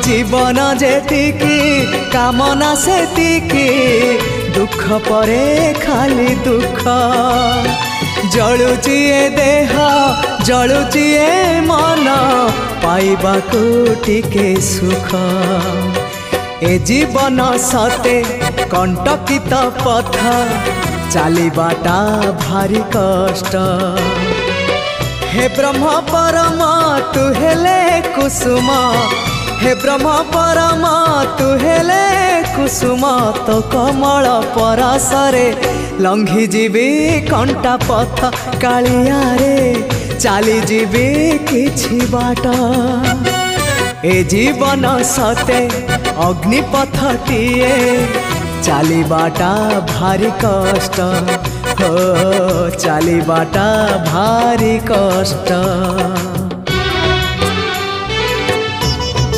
जीवन जेतिकी कामना सेतिकी दुख परे खाली दुख जलुची ए देह जलुची ए मन पाइबाकू टिके सुख ए जीवन सते कंटकित पथ चलिबाटा भारी कष्ट हे ब्रह्म परम तु हेले कुसुम हे ब्रह्म परम तु हेले कुसुम तो कमल परसरे लंघी जीवी कंटा पथ कालिया रे चली जीवी किछि बाट ए जीवन सते अग्निपथटिए चलिबाटा भारी कष्ट हो चलिबाटा भारी कष्ट।